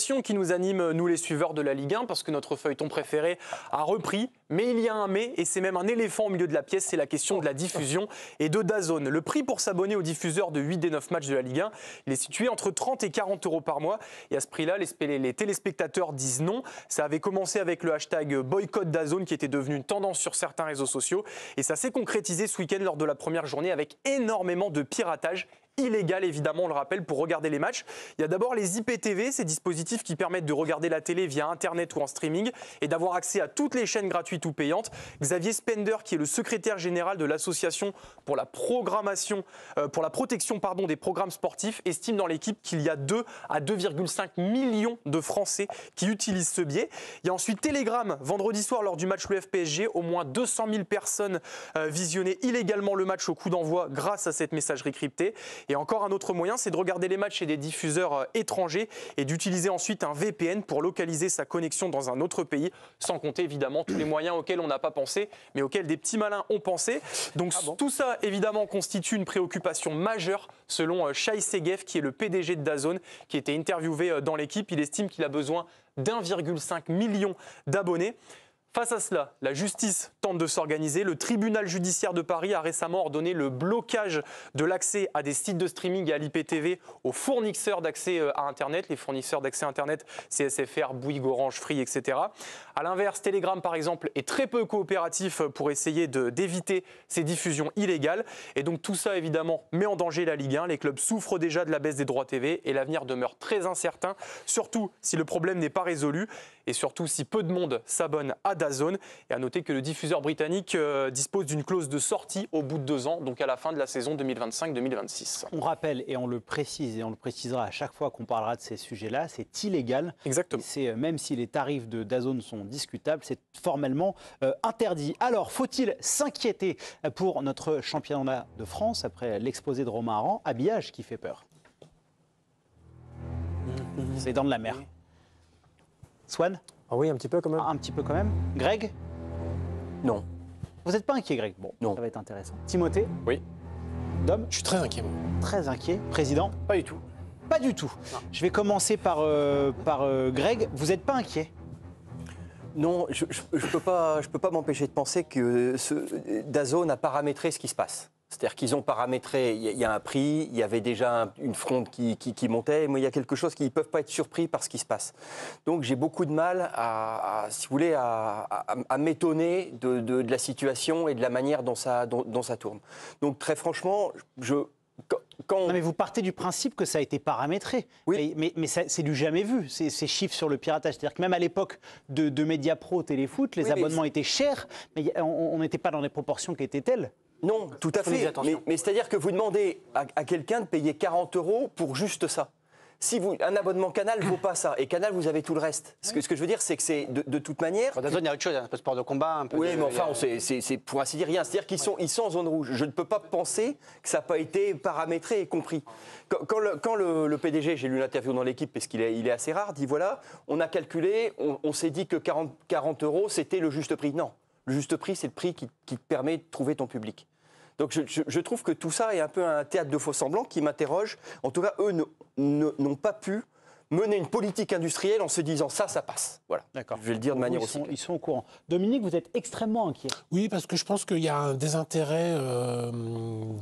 passion qui nous anime, nous les suiveurs de la Ligue 1, parce que notre feuilleton préféré a repris. Mais il y a un mais, et c'est même un éléphant au milieu de la pièce, c'est la question de la diffusion et de DAZN. Le prix pour s'abonner au diffuseur de 8 des 9 matchs de la Ligue 1, il est situé entre 30 et 40 euros par mois. Et à ce prix-là, les téléspectateurs disent non. Ça avait commencé avec le hashtag boycott DAZN qui était devenu une tendance sur certains réseaux sociaux. Et ça s'est concrétisé ce week-end lors de la première journée avec énormément de piratage. Illégal évidemment, on le rappelle, pour regarder les matchs. Il y a d'abord les IPTV, ces dispositifs qui permettent de regarder la télé via Internet ou en streaming et d'avoir accès à toutes les chaînes gratuites ou payantes. Xavier Spender, qui est le secrétaire général de l'association pour la protection des programmes sportifs, estime dans l'équipe qu'il y a 2 à 2,5 millions de Français qui utilisent ce biais. Il y a ensuite Telegram, vendredi soir lors du match l'UF-PSG, au moins 200 000 personnes visionnaient illégalement le match au coup d'envoi grâce à cette messagerie cryptée. Et encore un autre moyen, c'est de regarder les matchs chez des diffuseurs étrangers et d'utiliser ensuite un VPN pour localiser sa connexion dans un autre pays, sans compter évidemment tous les moyens auxquels on n'a pas pensé, mais auxquels des petits malins ont pensé. Donc tout ça évidemment constitue une préoccupation majeure selon Shai Segev, qui est le PDG de DAZN, qui était interviewé dans l'équipe. Il estime qu'il a besoin d'1,5 million d'abonnés. Face à cela, la justice tente de s'organiser. Le tribunal judiciaire de Paris a récemment ordonné le blocage de l'accès à des sites de streaming et à l'IPTV aux fournisseurs d'accès à Internet. Les fournisseurs d'accès à Internet, c'est SFR, Bouygues, Orange, Free, etc. A l'inverse, Telegram, par exemple, est très peu coopératif pour essayer d'éviter ces diffusions illégales. Et donc tout ça, évidemment, met en danger la Ligue 1. Les clubs souffrent déjà de la baisse des droits TV et l'avenir demeure très incertain, surtout si le problème n'est pas résolu et surtout si peu de monde s'abonne à DAZN. Et à noter que le diffuseur britannique dispose d'une clause de sortie au bout de 2 ans, donc à la fin de la saison 2025-2026. On rappelle et on le précise et on le précisera à chaque fois qu'on parlera de ces sujets-là, c'est illégal. Exactement. Même si les tarifs de DAZN sont discutables, c'est formellement interdit. Alors, faut-il s'inquiéter pour notre championnat de France après l'exposé de Romain Arend? Habillage qui fait peur. C'est dans de la mer. Swan? Ah oui, un petit peu quand même. Un petit peu quand même. Greg? Non. Vous n'êtes pas inquiet, Greg? Bon, non. Ça va être intéressant. Timothée? Oui. Dom? Je suis très inquiet. Très inquiet. Président? Pas du tout. Pas du tout. Non. Je vais commencer par Greg. Vous n'êtes pas inquiet? Non, je peux pas m'empêcher de penser que DAZN a paramétré ce qui se passe. C'est-à-dire qu'ils ont paramétré, il y a un prix, il y avait déjà une fronde qui montait, mais il y a quelque chose qu'ils ne peuvent pas être surpris par ce qui se passe. Donc j'ai beaucoup de mal si vous voulez, à m'étonner de la situation et de la manière dont ça tourne. Donc très franchement, Non, mais vous partez du principe que ça a été paramétré. Oui. Mais c'est du jamais vu, ces chiffres sur le piratage. C'est-à-dire que même à l'époque de Mediapro, Téléfoot, les abonnements étaient chers, mais on n'était pas dans les proportions qui étaient telles. Non, tout à fait. Mais c'est-à-dire que vous demandez à quelqu'un de payer 40 € pour juste ça. Si un abonnement Canal ne vaut pas ça, et Canal, vous avez tout le reste. Ce que je veux dire, c'est que c'est de toute manière... Dans DAZN, il y a autre chose, un peu de sport de combat, un peu... Oui, mais enfin, c'est pour ainsi dire rien. C'est-à-dire qu'ils sont en zone rouge. Je ne peux pas penser que ça n'a pas été paramétré et compris. Quand le PDG, j'ai lu l'interview dans l'équipe, parce qu'il est assez rare, dit voilà, on a calculé, on s'est dit que 40 €, c'était le juste prix. Non, le juste prix, c'est le prix qui te permet de trouver ton public. Donc je trouve que tout ça est un peu un théâtre de faux-semblants qui m'interroge. En tout cas, eux n'ont pas pu mener une politique industrielle en se disant ça passe. Voilà. D'accord. Je vais le dire de manière aussi. Ils sont au courant. Dominique, vous êtes extrêmement inquiet. Oui, parce que je pense qu'il y a un désintérêt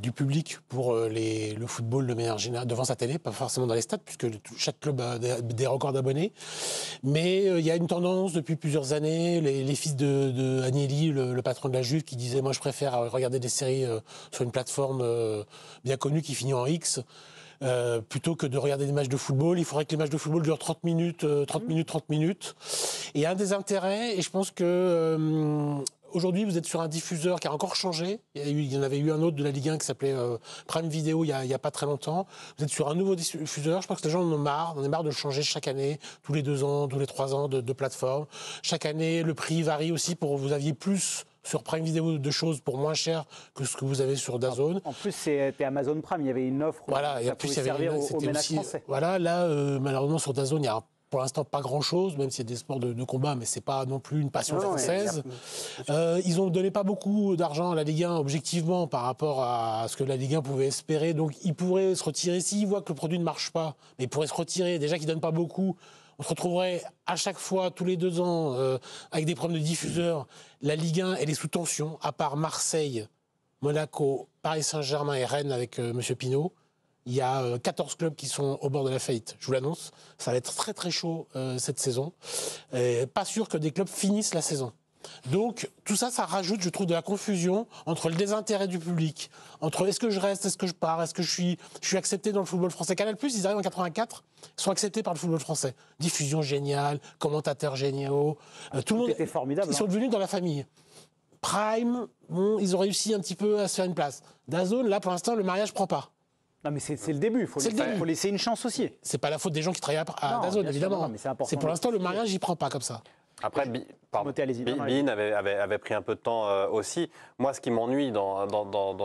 du public pour le football de manière générale, devant sa télé, pas forcément dans les stades, puisque chaque club a des records d'abonnés. Mais il y a une tendance depuis plusieurs années, les fils de Agnelli, le patron de la Juve, qui disait « Moi, je préfère regarder des séries sur une plateforme bien connue qui finit en X ». Plutôt que de regarder des matchs de football. Il faudrait que les matchs de football durent 30 minutes. Et un des intérêts, et je pense que aujourd'hui, vous êtes sur un diffuseur qui a encore changé. Il y en avait eu un autre de la Ligue 1 qui s'appelait Prime Video il y a pas très longtemps. Vous êtes sur un nouveau diffuseur. Je pense que les gens en ont marre. On est marre de le changer chaque année, tous les 2 ans, tous les 3 ans de plateforme. Chaque année, le prix varie aussi pour vous aviez plus sur Prime Video de choses pour moins cher que ce que vous avez sur DAZN. En plus, c'était Amazon Prime, il y avait une offre voilà, où et ça en plus, pouvait servir aux ménages aussi, français. Voilà, là, malheureusement, sur DAZN, il n'y a pour l'instant pas grand-chose, même s'il y a des sports de combat, mais ce n'est pas non plus une passion française. Ils n'ont donné pas beaucoup d'argent à la Ligue 1, objectivement, par rapport à ce que la Ligue 1 pouvait espérer. Donc, ils pourraient se retirer s'ils voient que le produit ne marche pas. Mais ils pourraient se retirer. Déjà qu'ils ne donnent pas beaucoup, on se retrouverait à chaque fois, tous les 2 ans, avec des problèmes de diffuseurs. La Ligue 1, elle est sous tension, à part Marseille, Monaco, Paris Saint-Germain et Rennes avec M. Pinault. Il y a 14 clubs qui sont au bord de la faillite, je vous l'annonce. Ça va être très très chaud cette saison. Pas sûr que des clubs finissent la saison. Donc tout ça, ça rajoute, je trouve, de la confusion entre le désintérêt du public, entre est-ce que je reste, est-ce que je pars, est-ce que je suis accepté dans le football français. Canal+, ils arrivent en 84, ils sont acceptés par le football français. Diffusion géniale, commentateurs géniaux, tout le monde était formidable. Ils sont devenus dans la famille. Prime, bon, ils ont réussi un petit peu à se faire une place. DAZN, là pour l'instant, le mariage prend pas. Non, mais c'est le début. Il faut laisser une chance aussi. C'est pas la faute des gens qui travaillent à Non, DAZN, bien sûr, évidemment. non, mais c'est important. C'est pour l'instant, le mariage, il prend pas comme ça. Après, allez-y. Bein avait pris un peu de temps aussi. Moi, ce qui m'ennuie dans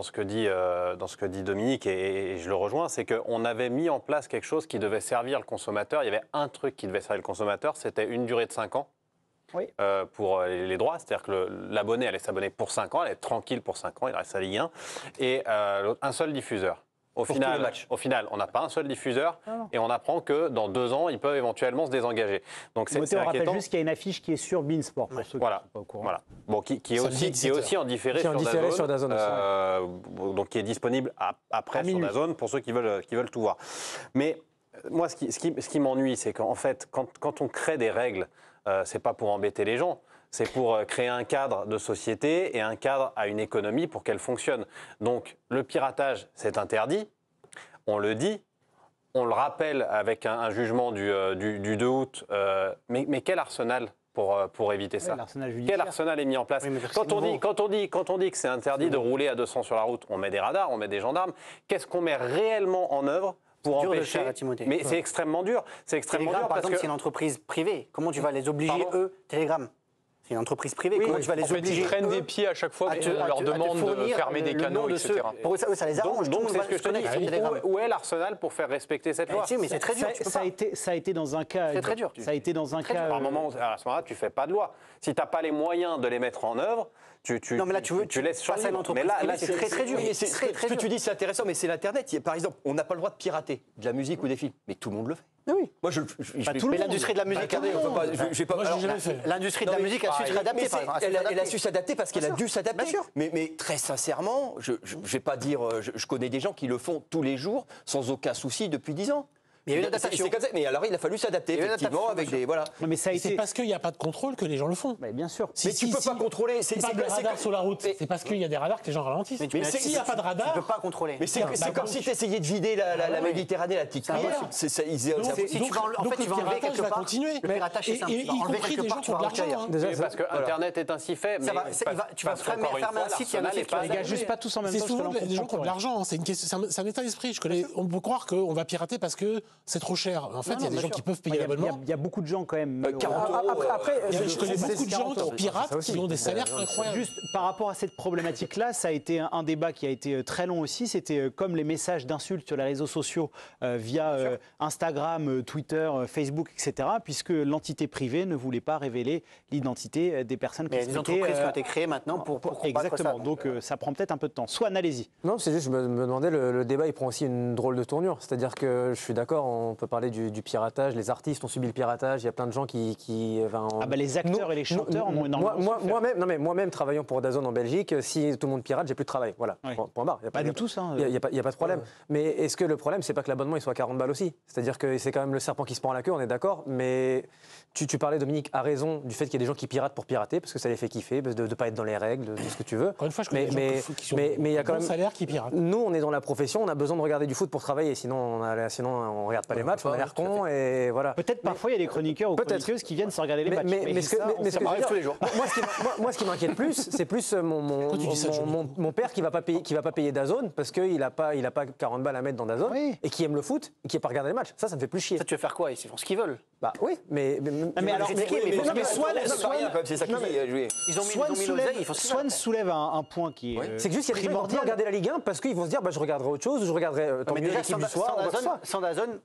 ce que dit Dominique, et je le rejoins, c'est qu'on avait mis en place quelque chose qui devait servir le consommateur. Il y avait un truc qui devait servir le consommateur, c'était une durée de 5 ans. Oui. Pour les droits, c'est-à-dire que l'abonné allait s'abonner pour 5 ans, elle est tranquille pour 5 ans, il reste à Ligue 1, et un seul diffuseur. Au final, on n'a pas un seul diffuseur et on apprend que dans 2 ans, ils peuvent éventuellement se désengager. Donc c'est on rappelle inquiétant. juste qu'il y a une affiche qui est sur Beansport, pour ceux qui ne sont pas au courant. Voilà. Bon, qui est aussi en différé sur DAZN, donc qui est disponible après sur DAZN pour ceux qui veulent tout voir. Mais moi, ce qui m'ennuie, c'est qu'en fait, quand on crée des règles, c'est pas pour embêter les gens. C'est pour créer un cadre de société et un cadre à une économie pour qu'elle fonctionne. Donc, le piratage, c'est interdit. On le dit. On le rappelle avec un jugement du 2 août. Mais quel arsenal pour éviter ça? Quel arsenal est mis en place? Quand on dit que c'est interdit de rouler à 200 sur la route, on met des radars, on met des gendarmes. Qu'est-ce qu'on met réellement en œuvre pour empêcher? Mais c'est extrêmement dur. C'est extrêmement dur par exemple, c'est une entreprise privée. Comment tu vas les obliger, eux, Telegram? C'est une entreprise privée. Comment tu vas les obliger? Ils traînent des pieds à chaque fois qu'on leur demande de fermer des canaux, etc. Pour eux, ça les arrange. Donc c'est ce que je te dis. Où est l'arsenal pour faire respecter cette loi? Mais c'est très dur. Ça a été dans un cas. C'est très dur. Ça a été dans un cas. À un moment, à ce moment-là, tu fais pas de loi. Si tu n'as pas les moyens de les mettre en œuvre, tu laisses changer l'entreprise. Mais là, c'est très dur. Ce que tu dis, c'est intéressant, mais c'est l'Internet. Par exemple, on n'a pas le droit de pirater de la musique ou des films, mais tout le monde le fait. Oui. Moi, mais l'industrie de la musique, l'industrie de la musique a su se réadapter. Elle a su s'adapter parce qu'elle a dû s'adapter. Mais très sincèrement, je vais pas dire, je connais des gens qui le font tous les jours sans aucun souci depuis 10 ans. Il y a eu une adaptation. Mais alors, il a fallu s'adapter, effectivement, avec des. Voilà. Mais ça a été... C'est parce qu'il n'y a pas de contrôle que les gens le font. Mais bien sûr. Mais tu peux pas contrôler. C'est pas des radars sur la route. C'est parce qu'il y a des radars que les gens ralentissent. Mais s'il n'y a pas de radar. Tu peux pas contrôler. Mais c'est comme si tu essayais de vider la Méditerranée, la petite rivière. Si tu vas enlever quelque part. Le piratage, c'est simple. Y compris des gens qui ont de l'argent. Parce que Internet est ainsi fait. Tu vas fermer un site, il y a un site. Les gars, juste pas tous en même temps. C'est souvent des gens qui ont de l'argent. C'est un état d'esprit. On peut croire qu'on va pirater parce que c'est trop cher. En fait, il y a des gens qui peuvent payer l'abonnement. Il y a beaucoup de gens quand même. Après, je connais beaucoup de gens qui piratent, qui ont des salaires incroyables. Juste par rapport à cette problématique-là, ça a été un débat qui a été très long aussi. C'était comme les messages d'insultes sur les réseaux sociaux via Instagram, Twitter, Facebook, etc. Puisque l'entité privée ne voulait pas révéler l'identité des personnes qui étaient. Il y a des entreprises qui ont été créées maintenant pour exactement. Ça. Donc ça prend peut-être un peu de temps. Swan, allez-y. Non, c'est juste, je me demandais, le débat, il prend aussi une drôle de tournure. C'est-à-dire que je suis d'accord, on peut parler du piratage, les artistes ont subi le piratage, il y a plein de gens qui les acteurs et les chanteurs en ont énormément moi-même travaillant pour DAZN en Belgique, si tout le monde pirate, j'ai plus de travail. Voilà, point barre. Pas du tout ça. Il n'y a pas de problème. Mais est-ce que le problème, c'est pas que l'abonnement il soit à 40 balles aussi? C'est-à-dire que c'est quand même le serpent qui se prend à la queue, on est d'accord, mais tu parlais, Dominique, a raison du fait qu'il y a des gens qui piratent pour pirater, parce que ça les fait kiffer, de ne pas être dans les règles, de ce que tu veux. Encore une fois, je connais des gens qui il y a quand même salaire qui piratent. Nous, on est dans la profession, on a besoin de regarder du foot pour travailler, sinon on regarde pas les matchs, on a l'air con et voilà. Peut-être parfois il y a des chroniqueurs ou chroniqueuses qui viennent se regarder les matchs. Mais ce que moi, ce qui m'inquiète plus, c'est plus mon père qui va pas payer DAZN parce qu'il a pas 40 balles à mettre dans DAZN et qui aime le foot et qui n'est pas regarder les matchs. Ça me fait plus chier. Ça, tu veux faire quoi? Ils font ce qu'ils veulent. Bah oui, mais alors, Swan soulève un point qui est. C'est que juste il y a des gens qui vont regarder la Ligue 1 parce qu'ils vont se dire je regarderai autre chose, je regarderai tant mieux l'équipe du soir. Sans DAZN,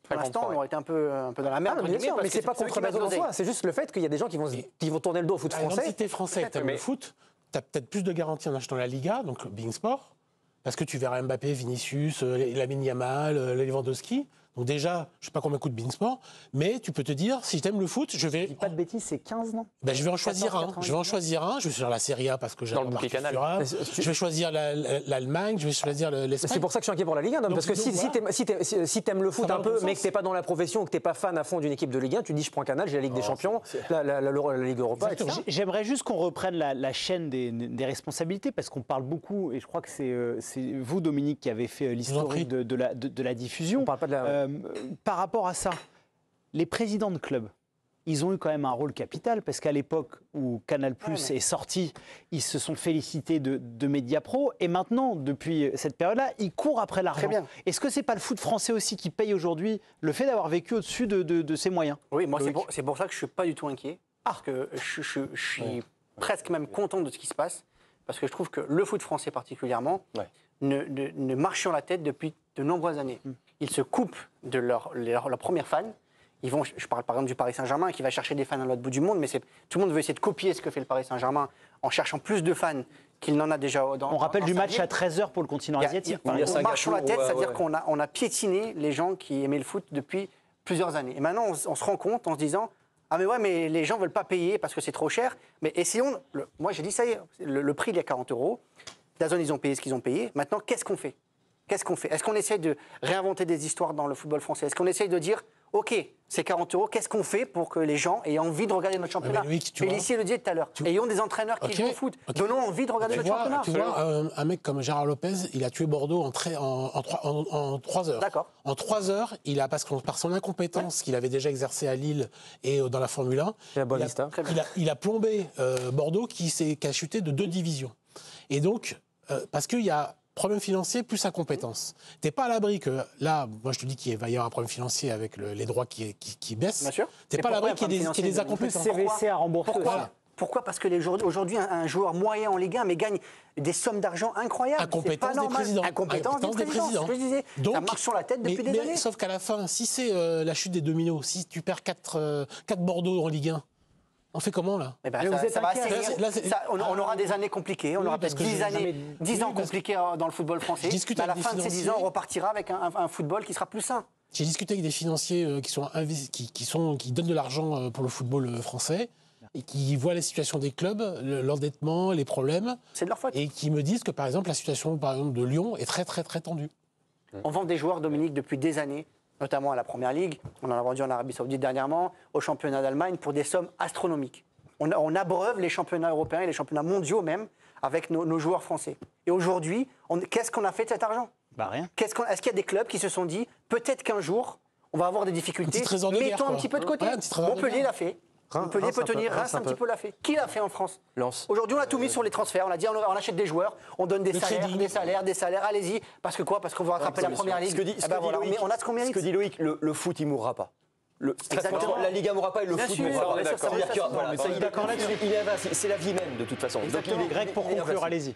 pour l'instant, on aurait été un peu dans la merde. Mais c'est pas contre DAZN en soi, c'est juste le fait qu'il y a des gens qui vont tourner le dos au foot français. Si t'es français, t'aimes le foot, t'as peut-être plus de garanties en achetant la Liga, donc Bein Sport, parce que tu verras Mbappé, Vinicius, Lamine Yamal, Lewandowski. Donc déjà, je ne sais pas combien coûte Beansport, mais tu peux te dire, si tu aimes le foot, je vais... Je dis pas de bêtises, c'est 15, non? Je vais en choisir un. Je vais sur la Serie A parce que j'ai dans le bouquet Canal. Je vais choisir l'Allemagne, je vais choisir l'Espagne. C'est pour ça que je suis inquiet pour la Ligue 1, parce que si t'aimes le foot un peu, mais que t'es pas dans la profession, que t'es pas fan à fond d'une équipe de Ligue 1, tu dis je prends Canal, j'ai la Ligue des Champions, la Ligue Europa, etc. J'aimerais juste qu'on reprenne la chaîne des responsabilités, parce qu'on parle beaucoup, et je crois que c'est vous, Dominique, qui avez fait l'historique de la diffusion. On parle pas de la... Par rapport à ça, les présidents de clubs, ils ont eu quand même un rôle capital, parce qu'à l'époque où Canal+ est sorti, ils se sont félicités de Mediapro, et maintenant, depuis cette période-là, ils courent après l'argent. Est-ce que c'est pas le foot français aussi qui paye aujourd'hui le fait d'avoir vécu au-dessus de ses moyens? Oui, moi c'est pour ça que je suis pas du tout inquiet, parce que je suis presque même content de ce qui se passe, parce que je trouve que le foot français particulièrement ne marche sur la tête depuis de nombreuses années. Ils se coupent de leurs premiers fans. Je parle par exemple du Paris Saint-Germain qui va chercher des fans à l'autre bout du monde, mais tout le monde veut essayer de copier ce que fait le Paris Saint-Germain en cherchant plus de fans qu'il n'en a déjà dans. On rappelle du match à 13h pour le continent asiatique. On marche sur la tête, c'est-à-dire qu'on a piétiné les gens qui aimaient le foot depuis plusieurs années. Et maintenant, on se rend compte en se disant ah mais les gens ne veulent pas payer parce que c'est trop cher. Mais essayons. Moi j'ai dit ça y est, le prix il est à 40 €. DAZN, ils ont payé ce qu'ils ont payé. Maintenant, qu'est-ce qu'on fait? Est-ce qu'on essaie de réinventer des histoires dans le football français? Est-ce qu'on essaie de dire, OK, c'est 40 €, qu'est-ce qu'on fait pour que les gens aient envie de regarder notre championnat? Félicie le disait tout à l'heure. Ayons des entraîneurs qui jouent au foot. Donnons envie de regarder notre championnat. Tu vois, un mec comme Gérard Lopez, il a tué Bordeaux en 3 heures. D'accord. En 3 heures, parce que par son incompétence qu'il avait déjà exercée à Lille et dans la Formule 1, il a plombé Bordeaux qui a chuté de 2 divisions. Et donc, parce qu'il y a problème financier plus incompétence. T'es pas à l'abri que, là, moi je te dis qu'il va y avoir un problème financier avec les droits qui baissent. Bien sûr. T'es pas à l'abri qu'il y ait des incompétences. CVC à rembourser. Pourquoi? Parce que aujourd'hui, un joueur moyen en Ligue 1 mais gagne des sommes d'argent incroyables. Incompétence des présidents. Incompétence des présidents. Je disais, ça marche sur la tête depuis des années. Sauf qu'à la fin, si c'est la chute des dominos, si tu perds 4 Bordeaux en Ligue 1, on fait comment là? On aura des années compliquées, on aura peut-être 10 ans compliqués dans le football français. Mais à la fin de ces 10 ans, on repartira avec un football qui sera plus sain. J'ai discuté avec des financiers qui donnent de l'argent pour le football français et qui voient la situation des clubs, l'endettement, les problèmes. C'est de leur faute. Et qui me disent que par exemple la situation de Lyon est très très très tendue. On vend des joueurs, Dominique, depuis des années, notamment à la Première Ligue, on en a vendu en Arabie Saoudite dernièrement, au championnat d'Allemagne pour des sommes astronomiques. On abreuve les championnats européens et les championnats mondiaux même avec nos joueurs français. Et aujourd'hui, qu'est-ce qu'on a fait de cet argent? Rien. Est-ce qu'il y a des clubs qui se sont dit, peut-être qu'un jour, on va avoir des difficultés, mettons un petit peu de côté. Montpellier l'a fait. Montpellier peut tenir, Reims un petit peu l'a fait. Qui l'a fait en France? Lens. Aujourd'hui, on a tout mis sur les transferts. On a dit, on achète des joueurs, on donne des salaires, allez-y. Parce que quoi? Parce qu'on va rattraper la Première Ligue. Ce que dit Loïc, le foot, il ne mourra pas. Exactement. La Ligue 1 ne mourra pas et le foot ne mourra pas. Il est d'accord là-dessus. C'est la vie même, de toute façon. Greg, pour conclure, allez-y.